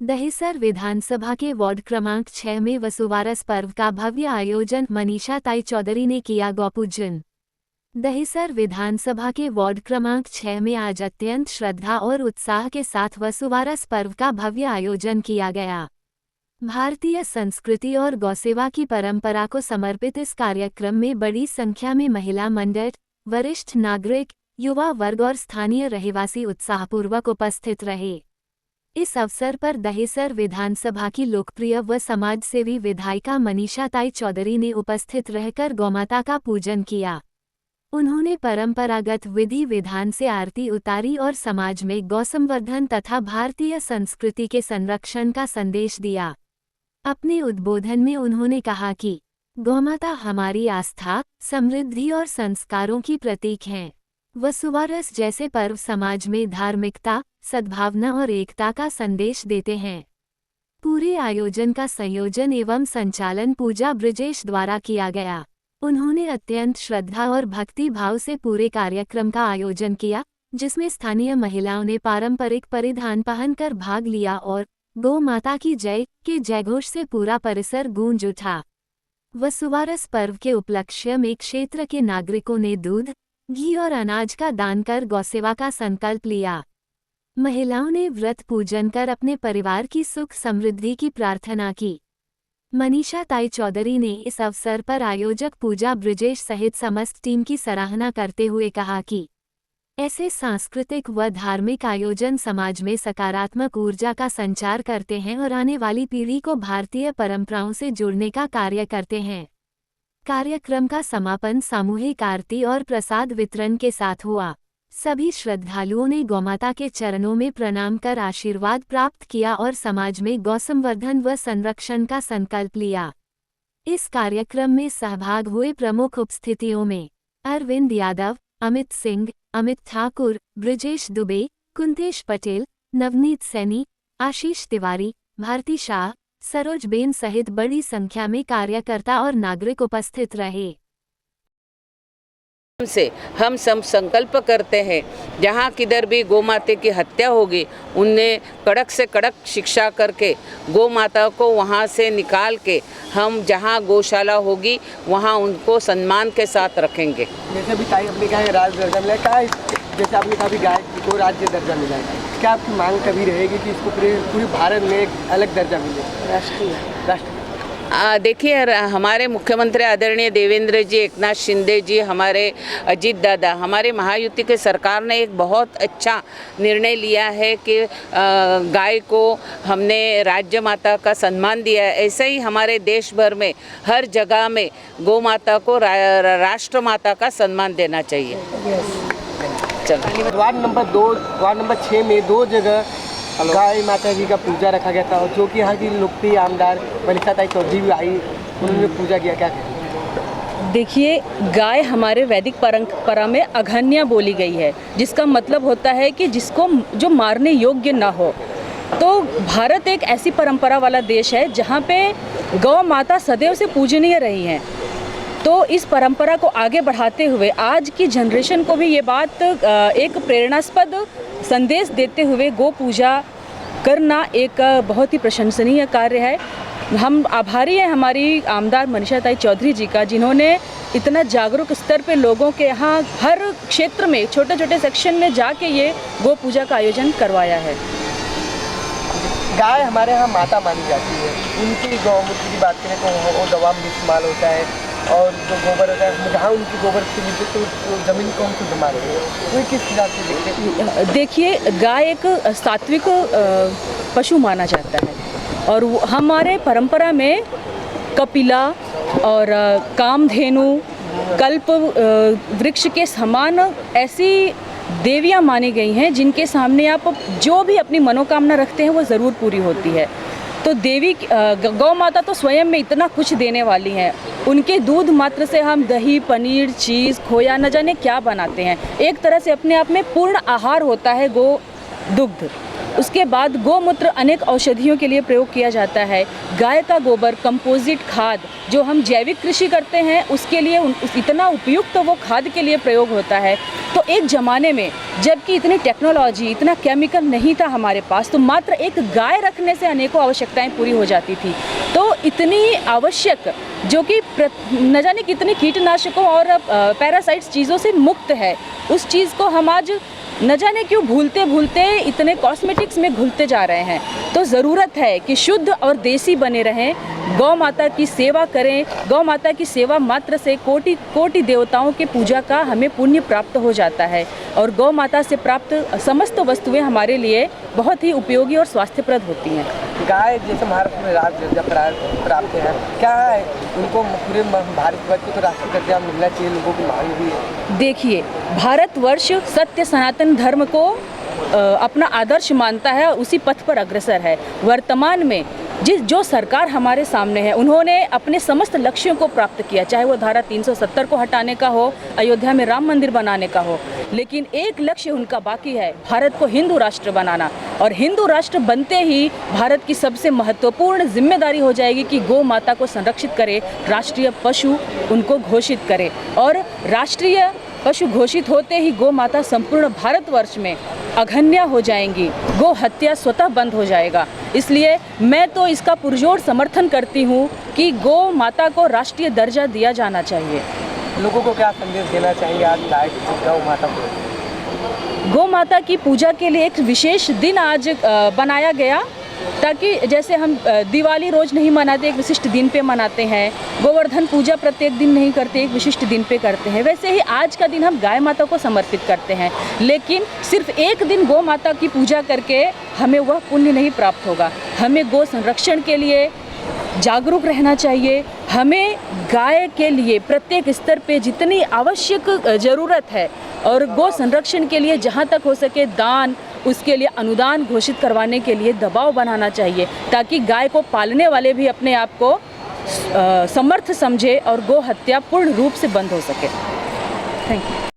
दहिसर विधानसभा के वार्ड क्रमांक 6 में वसुवारस पर्व का भव्य आयोजन मनीषा ताई चौधरी ने किया गौपूजन। दहिसर विधानसभा के वार्ड क्रमांक 6 में आज अत्यंत श्रद्धा और उत्साह के साथ वसुवारस पर्व का भव्य आयोजन किया गया। भारतीय संस्कृति और गौसेवा की परंपरा को समर्पित इस कार्यक्रम में बड़ी संख्या में महिला मंडल, वरिष्ठ नागरिक, युवा वर्ग और स्थानीय रहवासी उत्साहपूर्वक उपस्थित रहे। इस अवसर पर दहिसर विधानसभा की लोकप्रिय व समाजसेवी विधायिका मनीषा ताई चौधरी ने उपस्थित रहकर गौमाता का पूजन किया। उन्होंने परंपरागत विधि विधान से आरती उतारी और समाज में गौसंवर्धन तथा भारतीय संस्कृति के संरक्षण का संदेश दिया। अपने उद्बोधन में उन्होंने कहा कि गौमाता हमारी आस्था, समृद्धि और संस्कारों की प्रतीक हैं। वसुवारस जैसे पर्व समाज में धार्मिकता, सद्भावना और एकता का संदेश देते हैं। पूरे आयोजन का संयोजन एवं संचालन पूजा ब्रजेश द्वारा किया गया। उन्होंने अत्यंत श्रद्धा और भक्ति भाव से पूरे कार्यक्रम का आयोजन किया, जिसमें स्थानीय महिलाओं ने पारंपरिक परिधान पहनकर भाग लिया और गौ माता की जय के जयघोष से पूरा परिसर गूंज उठा। वसुवारस पर्व के उपलक्ष्य में क्षेत्र के नागरिकों ने दूध, घी और अनाज का दान कर गौसेवा का संकल्प लिया। महिलाओं ने व्रत पूजन कर अपने परिवार की सुख समृद्धि की प्रार्थना की। मनीषा ताई चौधरी ने इस अवसर पर आयोजक पूजा ब्रजेश सहित समस्त टीम की सराहना करते हुए कहा कि ऐसे सांस्कृतिक व धार्मिक आयोजन समाज में सकारात्मक ऊर्जा का संचार करते हैं और आने वाली पीढ़ी को भारतीय परंपराओं से जुड़ने का कार्य करते हैं। कार्यक्रम का समापन सामूहिक आरती और प्रसाद वितरण के साथ हुआ। सभी श्रद्धालुओं ने गौमाता के चरणों में प्रणाम कर आशीर्वाद प्राप्त किया और समाज में गौसंवर्धन व संरक्षण का संकल्प लिया। इस कार्यक्रम में सहभाग हुए प्रमुख उपस्थितियों में अरविंद यादव, अमित सिंह, अमित ठाकुर, ब्रजेश दुबे, कुंतेश पटेल, नवनीत सैनी, आशीष तिवारी, भारती शाह, सरोजबेन सहित बड़ी संख्या में कार्यकर्ता और नागरिक उपस्थित रहे। से हम सब संकल्प करते हैं, जहाँ किधर भी गौ माता की हत्या होगी उन्हें कड़क से कड़क शिक्षा करके गौ माता को वहाँ से निकाल के हम जहाँ गौशाला होगी वहाँ उनको सम्मान के साथ रखेंगे। जैसे अभी ताई अपने कहा राज्य दर्जा मिला, क्या जैसे आपने कहा भी गाय को राज्य दर्जा मिला है, क्या आपकी मांग कभी रहेगी कि इसको पूरे भारत में एक अलग दर्जा मिले, राष्ट्रीय? देखिए, हमारे मुख्यमंत्री आदरणीय देवेंद्र जी, एकनाथ शिंदे जी, हमारे अजीत दादा, हमारे महायुति के सरकार ने एक बहुत अच्छा निर्णय लिया है कि गाय को हमने राज्य माता का सम्मान दिया है। ऐसे ही हमारे देश भर में हर जगह में गौ माता को राष्ट्र माता का सम्मान देना चाहिए। चलो, वार्ड नंबर 6 में 2 जगह गाय माता जी का पूजा रखा गया था, और जो कि यहाँ की लोकप्रिय आमदार मनीषा ताई चौधरी भी आई, उन्होंने पूजा किया। क्या कहें? देखिए, गाय हमारे वैदिक परंपरा में अघन्या बोली गई है, जिसका मतलब होता है कि जिसको जो मारने योग्य ना हो। तो भारत एक ऐसी परंपरा वाला देश है जहाँ पे गौ माता सदैव से पूजनीय रही हैं। तो इस परंपरा को आगे बढ़ाते हुए आज की जनरेशन को भी ये बात एक प्रेरणास्पद संदेश देते हुए गौ पूजा करना एक बहुत ही प्रशंसनीय कार्य है। हम आभारी हैं हमारी आमदार मनीषा ताई चौधरी जी का, जिन्होंने इतना जागरूक स्तर पे लोगों के यहाँ हर क्षेत्र में छोटे छोटे सेक्शन में जाके ये गौ पूजा का आयोजन करवाया है। गाय हमारे यहाँ माता मानी जाती है, उनकी गौमूत्र की बात करें तो वो दवा में इस्तेमाल होता है, और जो गोबर होता है जहाँ उनकी गोबर से मिलती तो ज़मीन को हम शुद्ध मानते हैं। वो किस हिसाब से देखते हैं? देखिए, गाय एक सात्विक पशु माना जाता है, और हमारे परंपरा में कपिला और कामधेनु, कल्प वृक्ष के समान ऐसी देवियाँ मानी गई हैं जिनके सामने आप जो भी अपनी मनोकामना रखते हैं वो ज़रूर पूरी होती है। तो देवी गौ माता तो स्वयं में इतना कुछ देने वाली हैं। उनके दूध मात्र से हम दही, पनीर, चीज़, खोया न जाने क्या बनाते हैं। एक तरह से अपने आप में पूर्ण आहार होता है गौ दुग्ध। उसके बाद गोमूत्र अनेक औषधियों के लिए प्रयोग किया जाता है। गाय का गोबर कंपोजिट खाद जो हम जैविक कृषि करते हैं उसके लिए इतना उपयुक्त वो खाद के लिए प्रयोग होता है। तो एक ज़माने में जबकि इतनी टेक्नोलॉजी, इतना केमिकल नहीं था हमारे पास, तो मात्र एक गाय रखने से अनेकों आवश्यकताएं पूरी हो जाती थी। तो इतनी आवश्यक जो कि न जाने कितने कीटनाशकों और पैरासाइट्स चीज़ों से मुक्त है, उस चीज़ को हम आज न जाने क्यों भूलते भूलते इतने कॉस्मेटिक्स में घुलते जा रहे हैं। तो ज़रूरत है कि शुद्ध और देसी बने रहें, गौ माता की सेवा करें। गौ माता की सेवा मात्र से कोटि कोटि देवताओं के पूजा का हमें पुण्य प्राप्त हो जाता है और गौ माता से प्राप्त समस्त वस्तुएं हमारे लिए बहुत ही उपयोगी और स्वास्थ्यप्रद होती हैं। गाय जैसे महाराष्ट्र में राज दर्जा प्राप्त है, क्या है उनको पूरे भारतवर्ष को तो राष्ट्रीय दर्जा मिलना चाहिए, लोगों की मांग भी है। देखिए, भारतवर्ष सत्य सनातन धर्म को अपना आदर्श मानता है, उसी पथ पर अग्रसर है। वर्तमान में जो सरकार हमारे सामने है, उन्होंने अपने समस्त लक्ष्यों को प्राप्त किया, चाहे वो धारा 370 को हटाने का हो, अयोध्या में राम मंदिर बनाने का हो, लेकिन एक लक्ष्य उनका बाकी है, भारत को हिंदू राष्ट्र बनाना। और हिंदू राष्ट्र बनते ही भारत की सबसे महत्वपूर्ण जिम्मेदारी हो जाएगी कि गौ माता को संरक्षित करे, राष्ट्रीय पशु उनको घोषित करे। और राष्ट्रीय पशु घोषित होते ही गौ माता संपूर्ण भारतवर्ष में अघन्या हो जाएंगी, गौ हत्या स्वतः बंद हो जाएगा। इसलिए मैं तो इसका पुरजोर समर्थन करती हूँ कि गौ माता को राष्ट्रीय दर्जा दिया जाना चाहिए। लोगों को क्या संदेश देना चाहिए आज गाय गौ माता को? गौ माता की पूजा के लिए एक विशेष दिन आज बनाया गया, ताकि जैसे हम दिवाली रोज़ नहीं मनाते, एक विशिष्ट दिन पे मनाते हैं, गोवर्धन पूजा प्रत्येक दिन नहीं करते, एक विशिष्ट दिन पे करते हैं, वैसे ही आज का दिन हम गाय माता को समर्पित करते हैं। लेकिन सिर्फ एक दिन गौ माता की पूजा करके हमें वह पुण्य नहीं प्राप्त होगा। हमें गौ संरक्षण के लिए जागरूक रहना चाहिए। हमें गाय के लिए प्रत्येक स्तर पे जितनी आवश्यक ज़रूरत है और गौ संरक्षण के लिए जहाँ तक हो सके दान, उसके लिए अनुदान घोषित करवाने के लिए दबाव बनाना चाहिए, ताकि गाय को पालने वाले भी अपने आप को समर्थ समझे और गौ हत्या पूर्ण रूप से बंद हो सके। Thank you.